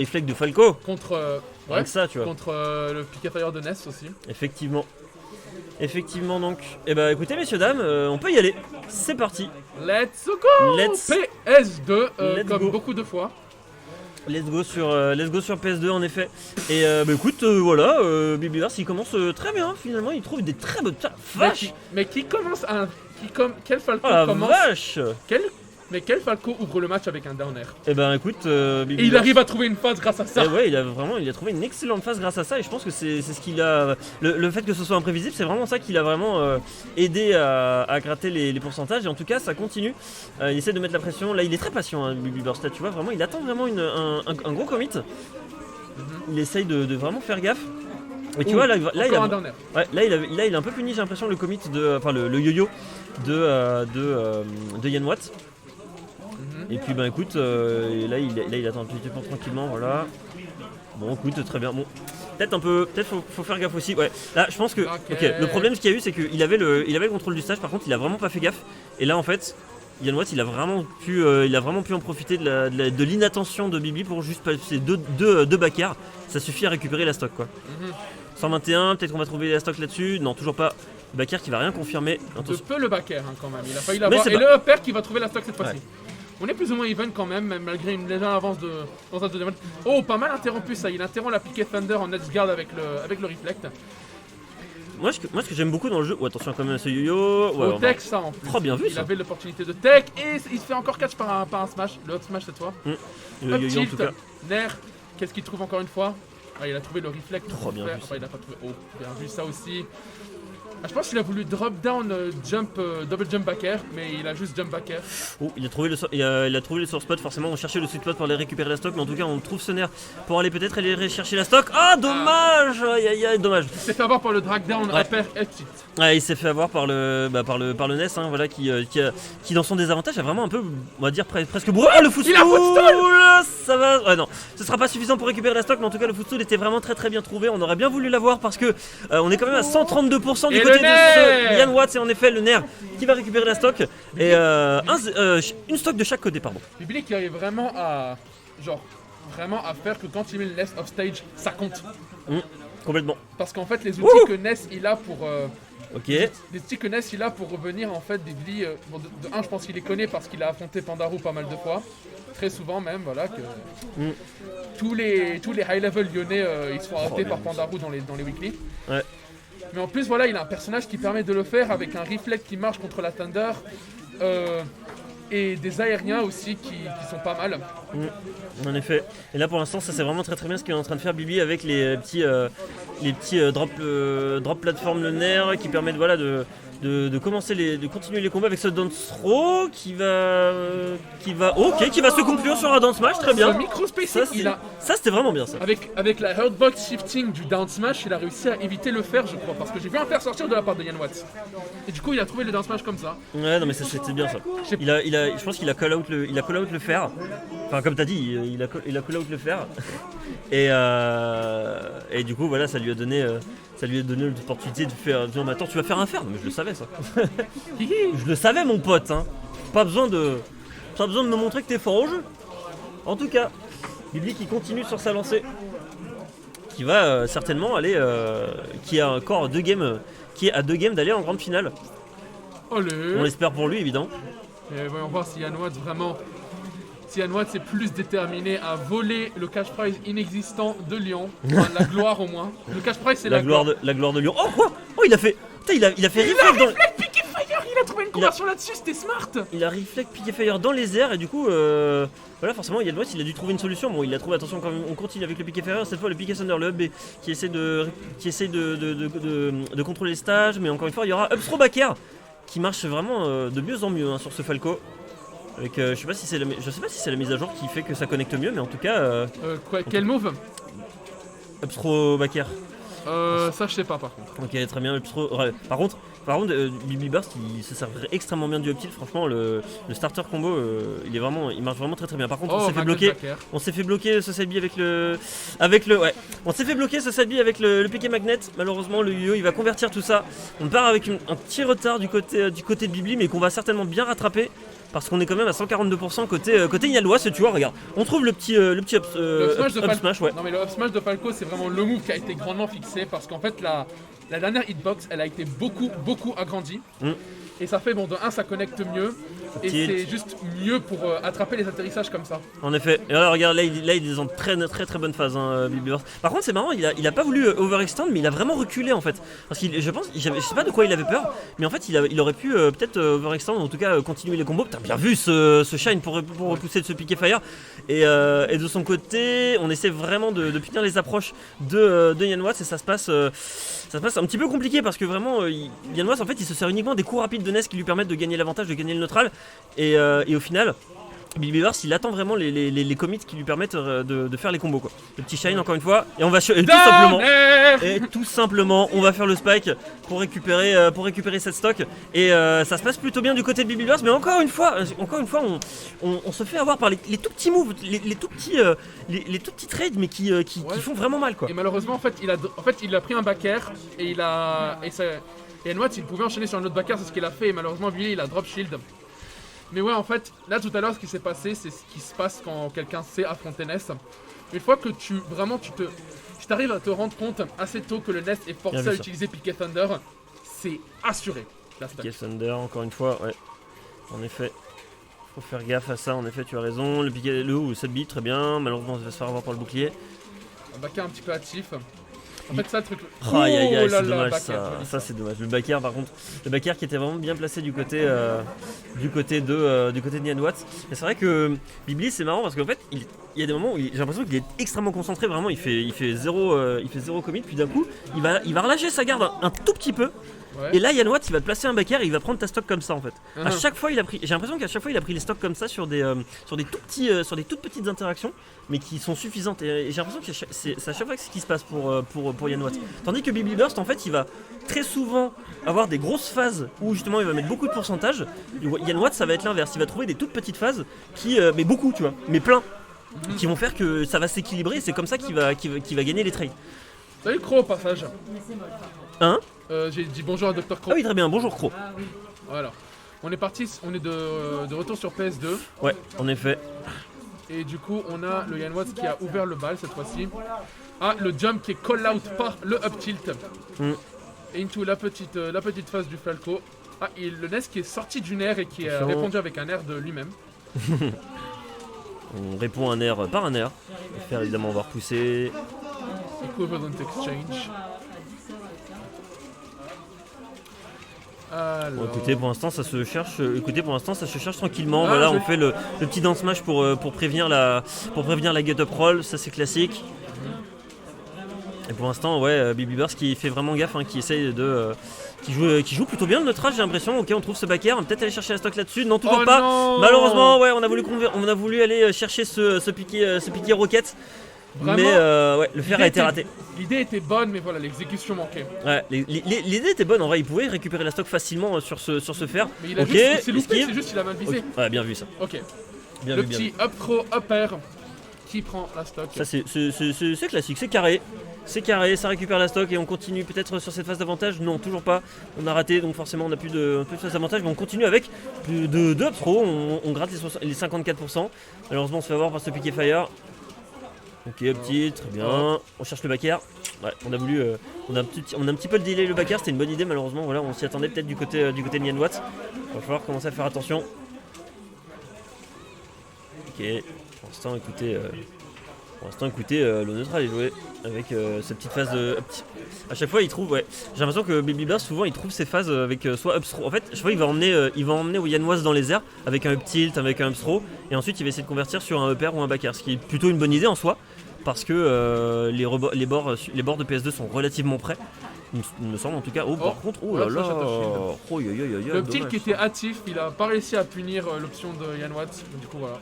Reflect de Falco. Contre, Rien que ça, tu vois. contre le Pick Fire de Ness aussi. Effectivement. Effectivement donc. Eh bah écoutez messieurs dames, on peut y aller. C'est parti. Let's go. PS2 Let's comme go. beaucoup de fois. Let's go sur PS2 en effet. Et bah écoute, voilà, Bibliverse il commence très bien finalement, il trouve des très bonnes... Putain, vache. Mais qui commence un... Quel Falco Oh la commence... vache. Quel Falco ouvre le match avec un down air? Eh ben écoute, Et il arrive à trouver une phase grâce à ça. Eh ouais, il a trouvé une excellente phase grâce à ça et je pense que c'est ce qu'il a... Le fait que ce soit imprévisible, c'est vraiment ça qui l'a vraiment aidé à gratter les pourcentages et en tout cas ça continue. Il essaie de mettre la pression, là il est très patient, hein, Bibliverse, tu vois, vraiment il attend vraiment un gros commit. Il essaye de vraiment faire gaffe. Et tu vois, là il a... un down air. Ouais, là il a un peu puni, j'ai l'impression, le commit de... Enfin le yo-yo de Yann Watt. Et puis bah écoute, là il attend un petit peu tranquillement, voilà. Bon écoute, très bien, bon. Peut-être faut faire gaffe aussi, ouais. Là je pense que, ok, le problème qu'il y a eu c'est qu'il avait le contrôle du stage, par contre il a vraiment pas fait gaffe. Et là en fait, Yann Watt il a vraiment pu en profiter de l'inattention de Bibi pour juste passer deux backers. Ça suffit à récupérer la stock quoi. 121, peut-être qu'on va trouver la stock là-dessus, non toujours pas. Backer qui va rien confirmer. De peu le backer hein, quand même, il a failli l'avoir. Et pas... le upper qui va trouver la stock cette fois-ci. Ouais. On est plus ou moins even quand même, malgré une légère avance dans un deuxième match. Oh, pas mal interrompu ça, il interrompt la piquet Thunder en edge guard avec le reflect. Moi ce que j'aime beaucoup dans le jeu, oh, attention quand même à ce yo-yo. Ouais, Au tech ça en plus. Trop bien vu il ça. avait l'opportunité de tech et il se fait encore catch par un smash, le up smash cette fois. Le Up yo-yo en tilt, tout cas. Nair, qu'est-ce qu'il trouve encore une fois? Ah, il a trouvé le reflect. Trop bien vu ça. Enfin, il a pas trouvé. Oh, bien vu ça aussi. Ah, je pense qu'il a voulu drop down double jump back air, mais il a juste jump back air. Oh, il a trouvé le source spot, forcément on cherchait le sweet spot pour aller récupérer la stock, mais en tout cas on trouve ce nerf pour aller peut-être aller chercher la stock. Ah dommage, aïe dommage. Il s'est fait avoir par le drag down upper tilt. Ouais, il s'est fait avoir par le Ness, hein, voilà, qui dans son désavantage a vraiment un peu, on va dire presque bourré. Oh le footstool, ça va. Ouais non, ce sera pas suffisant pour récupérer la stock, mais en tout cas le footstool était vraiment très bien trouvé. On aurait bien voulu l'avoir parce que on est quand même à 132% du côté de ce Yann Watt, c'est en effet le nerf qui va récupérer la stock et une stock de chaque côté, pardon. Bibli qui arrive vraiment à faire que quand il met le Ness off stage, ça compte. Complètement. Parce qu'en fait les outils que Ness il a pour Ok. les outils que Ness il a pour revenir en fait Bibli bon, de un je pense qu'il les connaît parce qu'il a affronté Pandaroo pas mal de fois. Très souvent même, voilà que tous les high level lyonnais ils sont arrêtés par Pandaroo dans les weekly. Ouais. Mais en plus voilà il a un personnage qui permet de le faire avec un reflect qui marche contre la Thunder et des aériens aussi qui sont pas mal. En effet. Et là pour l'instant ça c'est vraiment très bien ce qu'il est en train de faire Bibi avec les petits drop plateforme le nerf qui permettent voilà de continuer les combats avec ce dance throw qui va se conclure sur un down smash, très bien. Ce micro spacing, ça c'était vraiment bien ça. Avec la hurtbox shifting du down smash, il a réussi à éviter le fer je crois parce que j'ai vu un fer sortir de la part de Yann Watt. Et du coup il a trouvé le down smash comme ça. Ouais non mais ça c'était bien ça. Je pense qu'il a call out le fer. Enfin comme t'as dit, il a call out le fer. Et du coup voilà ça lui a donné l'opportunité de faire. Non mais attends tu vas faire un fer, non mais je le savais ça. Je le savais mon pote hein. Pas besoin de me montrer que t'es fort au jeu. En tout cas, Bibli qui continue sur sa lancée. Qui va certainement aller. Qui a encore 2 games. Qui est à 2 games d'aller en grande finale. Allez. On l'espère pour lui évidemment. Et voyons voir si Yann Watt vraiment. Si Yann Watt est plus déterminé à voler le cash prize inexistant de Lyon, enfin, la gloire au moins. Le cash prize c'est la gloire. La gloire de Lyon. Oh quoi. Oh il a fait. Putain il a fait reflect dans. Piqué Fire, il a trouvé une conversion là-dessus, c'était smart. Il a reflect Piqué Fire dans les airs et du coup voilà forcément Yann Watt il a dû trouver une solution. Bon il a trouvé, attention quand même, on continue avec le Piqué Fire, cette fois le Piqué Thunder, le Up B qui essaie de contrôler les stages, mais encore une fois il y aura Up Throw back air qui marche vraiment de mieux en mieux hein, sur ce Falco. Avec, je sais pas si c'est la mise à jour qui fait que ça connecte mieux, mais en tout cas. Quel move? Up throw back air. Ça je sais pas par contre. Ok très bien up throw. Ouais. Par contre Bibliverse il se sert extrêmement bien du up tilt. Franchement le starter combo il marche vraiment très bien. Par contre on s'est fait bloquer ce side B on s'est fait bloquer ce side B avec le piqué magnet. Malheureusement le yo il va convertir tout ça. On part avec un petit retard du côté de Bibli, mais qu'on va certainement bien rattraper. parce qu'on est quand même à 142% côté Yann Watts, et tu vois, regarde, on trouve le petit up smash, ouais. Non mais le up smash de Falco, c'est vraiment le move qui a été grandement fixé, parce qu'en fait la dernière hitbox, elle a été beaucoup agrandie. Et ça fait, bon, de 1, ça connecte mieux. Et c'est juste mieux pour attraper les atterrissages comme ça. En effet. Et alors, regarde, là, il est dans très bonne phase, hein, Bibi Burst. Par contre, c'est marrant, il a pas voulu overextend, mais il a vraiment reculé en fait. Parce qu'il, je sais pas de quoi il avait peur, mais en fait, il aurait pu peut-être overextend, en tout cas continuer les combos. T'as bien vu ce shine pour repousser de ce piqué fire. Et de son côté, on essaie vraiment de punir les approches de Yann Watts, et ça se passe un petit peu compliqué parce que vraiment, Yann Watts en fait, il se sert uniquement des coups rapides de Ness qui lui permettent de gagner l'avantage, de gagner le neutral. Et au final, Bibi Burst, il attend vraiment les commits qui lui permettent de faire les combos, quoi. Le petit shine encore une fois, et on va tout simplement on va faire le spike pour récupérer cette stock, et ça se passe plutôt bien du côté de Bibi Burst, mais encore une fois on se fait avoir par les tout petits moves, les tout petits trades, mais qui font vraiment mal, quoi. Et malheureusement en fait il a pris un back air et Yann Watts il pouvait enchaîner sur un autre back air, c'est ce qu'il a fait, et malheureusement lui il a drop shield. Mais ouais, en fait, là tout à l'heure, ce qui s'est passé, c'est ce qui se passe quand quelqu'un sait affronter Ness. Une fois que tu t'arrives à te rendre compte assez tôt que le Ness est forcé à utiliser Picket Thunder, c'est assuré. Picket Thunder, encore une fois, ouais. En effet, faut faire gaffe à ça, en effet, tu as raison. Le ou 7 bits, très bien. Malheureusement, on va se faire avoir par le bouclier. Un backer un petit peu hâtif. En fait, ça, le truc. Aïe, c'est dommage, ça c'est dommage. Le backer, par contre, le backer qui était vraiment bien placé du côté de Yann Watts. Mais c'est vrai que Bibli, c'est marrant parce qu'en fait, il y a des moments où j'ai l'impression qu'il est extrêmement concentré. Vraiment, il fait zéro commit. Puis d'un coup, il va relâcher sa garde un tout petit peu. Ouais. Et là, Yann Watts, il va te placer un backer et il va prendre ta stock comme ça en fait. À chaque fois, j'ai l'impression qu'à chaque fois, il a pris les stocks comme ça sur des toutes petites interactions, mais qui sont suffisantes. Et j'ai l'impression que c'est à chaque fois ce qui se passe pour Yann Watts. Tandis que Bibi Burst, en fait, il va très souvent avoir des grosses phases où justement il va mettre beaucoup de pourcentage. Yann Watts, ça va être l'inverse. Il va trouver des toutes petites phases mais beaucoup, tu vois, mais plein, qui vont faire que ça va s'équilibrer. Et c'est comme ça qu'il va gagner les trades. Salut Crow au passage. Hein? J'ai dit bonjour à Dr. Crow. Ah oui, très bien, bonjour Crow. Voilà. On est de retour sur PS2. Ouais, en effet. Et du coup, on a le Yann Watts qui a ouvert le bal cette fois-ci. Ah, le jump qui est call out par le up tilt. Into la petite phase du Falco. Ah, et le Ness qui est sorti d'une air et qui a répondu avec un air de lui-même. On répond un air par un air. On va faire évidemment, on va repousser. Equivalent exchange. Alors... Bon, écoutez, pour l'instant ça se cherche. Tranquillement. Voilà, on fait le petit down smash pour prévenir la get up roll. Ça c'est classique. Et pour l'instant, ouais, Bibi Burst qui fait vraiment gaffe, hein, qui essaye qui joue plutôt bien le neutral, j'ai l'impression. Ok, on trouve ce backer, on va peut-être aller chercher la stock là-dessus. Non, toujours pas. Non, malheureusement, ouais, on a voulu aller chercher ce piqué rocket. Vraiment, mais ouais, le fer a été raté. L'idée était bonne, mais voilà, l'exécution manquait. Ouais, l'idée était bonne, en vrai, il pouvait récupérer la stock facilement sur ce fer. Mais il a juste, c'est loupé, c'est juste qu'il a mal visé. Okay. Ouais, bien vu ça. Ok. Bien le vu, petit up throw, up air qui prend la stock. Ça c'est classique, c'est carré. C'est carré, ça récupère la stock et on continue peut-être sur cette phase d'avantage. Non, toujours pas. On a raté, donc forcément on n'a plus de phase d'avantage, mais on continue avec deux up throw. On gratte les 54%. Malheureusement, on se fait avoir par ce piqué fire. Ok, petit, très bien. On cherche le backer. Ouais, on a un petit peu le delay le backer, c'était une bonne idée, malheureusement. Voilà, on s'y attendait peut-être du côté de Yann Watts. Il va falloir commencer à faire attention. Ok, pour l'instant, écoutez, le neutral est joué avec cette petite phase de. À chaque fois, il trouve. Ouais, j'ai l'impression que Baby Burst, souvent, il trouve ses phases avec soit up throw. En fait, chaque fois, il va emmener Yann Watts dans les airs avec un up tilt, avec un up throw, et ensuite, il va essayer de convertir sur un up air ou un back air, ce qui est plutôt une bonne idée en soi, parce que les bords de PS2 sont relativement prêts. Il me semble en tout cas. Oh, par contre, oh là là. Le tilt qui était hâtif, il a pas réussi à punir l'option de Yann Watts. Du coup, voilà.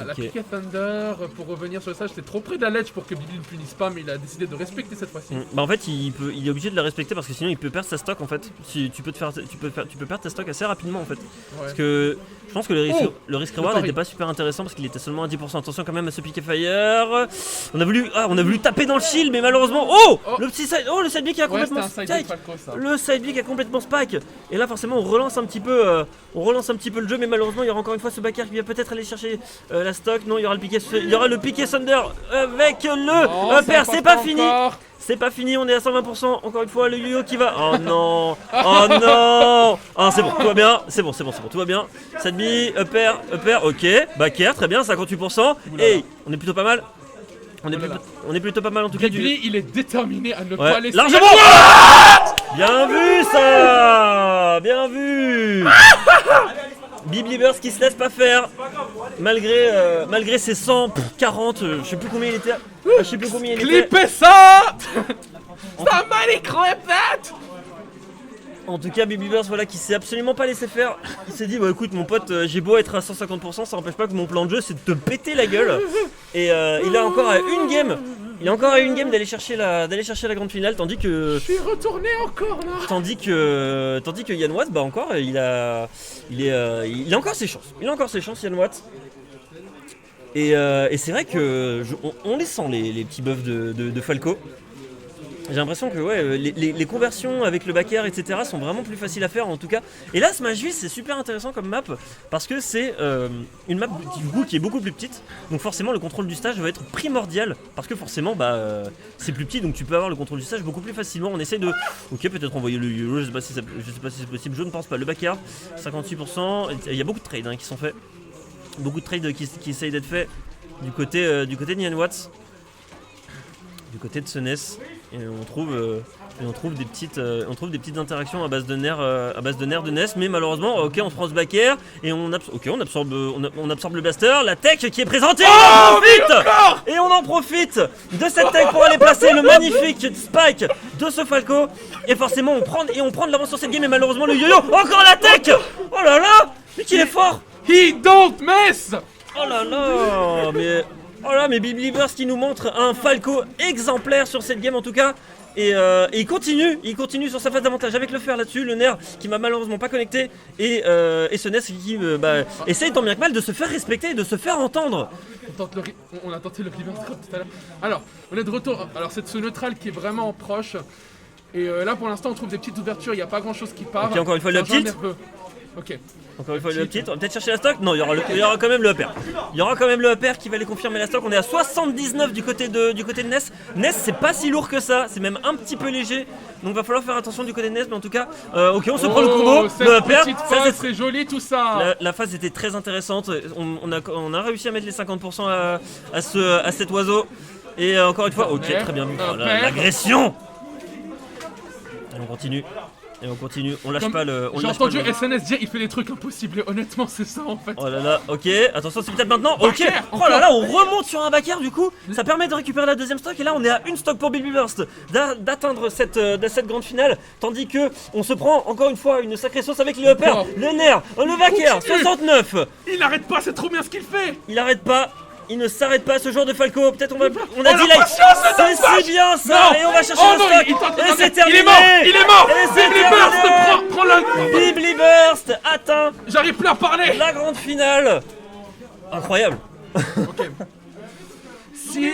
La Piquet Thunder, pour revenir sur ça, j'étais trop près de la ledge pour que Billy ne punisse pas, mais il a décidé de respecter cette fois-ci. Bah en fait il est obligé de la respecter parce que sinon il peut perdre sa stock en fait. Si tu peux perdre ta stock assez rapidement en fait. Parce que je pense que le risque reward n'était pas super intéressant parce qu'il était seulement à 10%. Attention quand même à ce Piquet Fire. On a voulu taper dans le shield mais malheureusement le petit side, le side B qui a complètement spike. Le side B qui a complètement spike. Et là forcément on relance un petit peu le jeu mais malheureusement il y aura encore une fois ce backer qui va peut-être aller chercher la stock. Non, il y aura le Piquet Thunder avec le upper. C'est pas fini. C'est pas fini, on est à 120%. Encore une fois, le yo-yo qui va. Oh non. Oh non. Ah, c'est bon, tout va bien. C'est bon, tout va bien. Sadby, upper, ok. Backer, très bien, 58%. Et on est plutôt pas mal. On est plutôt pas mal en tout cas. Billy, il est déterminé à ne pas laisser. Largement. Bien vu ça. Bien vu. Bibliverse qui se laisse pas faire malgré ses 140, je sais plus combien il était. Clippez ça. Somebody clip that. En tout cas Bibliverse voilà qui s'est absolument pas laissé faire. Il s'est dit bah écoute mon pote, j'ai beau être à 150%, ça n'empêche pas que mon plan de jeu c'est de te péter la gueule. Et il a encore à une game. Il est encore à une game d'aller chercher la grande finale, tandis que. Je suis retourné encore là. Tandis que Yann Watts, bah encore, il a encore ses chances. Il a encore ses chances, Yann Watts. Et c'est vrai que on les sent les petits buffs de Falco. J'ai l'impression que les conversions avec le backer etc sont vraiment plus faciles à faire en tout cas. Et là Smash Vs c'est super intéressant comme map parce que c'est une map du coup qui est beaucoup plus petite. Donc forcément le contrôle du stage va être primordial parce que forcément c'est plus petit donc tu peux avoir le contrôle du stage beaucoup plus facilement. On essaie de peut-être envoyer le YOLO, je sais pas si c'est possible, je ne pense pas. Le backer 58%, il y a beaucoup de trades qui sont faits. Beaucoup de trades qui essayent d'être faits du côté de Nyan Watts. Du côté de Senes et on trouve des petites interactions à base de nerfs de Ness mais malheureusement on se prend ce backer et on absorbe le blaster, la tech qui est présentée et on en profite de cette tech pour aller placer le magnifique spike de ce Falco et forcément on prend de l'avance sur cette game et malheureusement le yo-yo encore la tech. Oh là là mais qu'il est fort. He don't mess. Oh là là mais Bibliverse qui nous montre un Falco exemplaire sur cette game en tout cas. Et il continue sur sa phase d'avantage avec le fer là-dessus, le nerf qui m'a malheureusement pas connecté et ce Ness qui essaye tant bien que mal de se faire respecter et de se faire entendre. On a tenté le reverse grab tout à l'heure. Alors, on est de retour. Alors c'est ce neutral qui est vraiment proche. Et là pour l'instant on trouve des petites ouvertures, il n'y a pas grand chose qui part. Ok, encore une fois le tilt. Ok. Encore une fois le uptilt, on va peut-être chercher la stock. Non, il y aura quand même le upper. Il y aura quand même le upper qui va aller confirmer la stock. On est à 79 du côté de Ness. Ness c'est pas si lourd que ça, c'est même un petit peu léger. Donc va falloir faire attention du côté de Ness, mais en tout cas, ok on se prend le combo. Le upper, ça c'est très tout ça. La phase était très intéressante. On a réussi à mettre les 50% à cet oiseau. Et encore une fois, ok très bien vu. L'agression. Et on continue, on lâche pas le. J'ai entendu SNS dire il fait des trucs impossibles et honnêtement c'est ça en fait. Oh là là, ok, attention c'est peut-être maintenant, ok. Oh là là, on remonte sur un backer du coup, ça permet de récupérer la deuxième stock et là on est à une stock pour Bibliverse d'atteindre cette grande finale. Tandis que on se prend encore une fois une sacrée sauce avec le upper, le nerf, le backer, 69. Il arrête pas, c'est trop bien ce qu'il fait. Il arrête pas. Il ne s'arrête pas ce genre de Falco, peut-être on a dit like, c'est si bien ça, et on va chercher le stock, et c'est terminé. Il est mort, Bibliverse prend la... Bibliverse atteint. J'arrive plus à parler. La grande finale. Incroyable. Ok. Si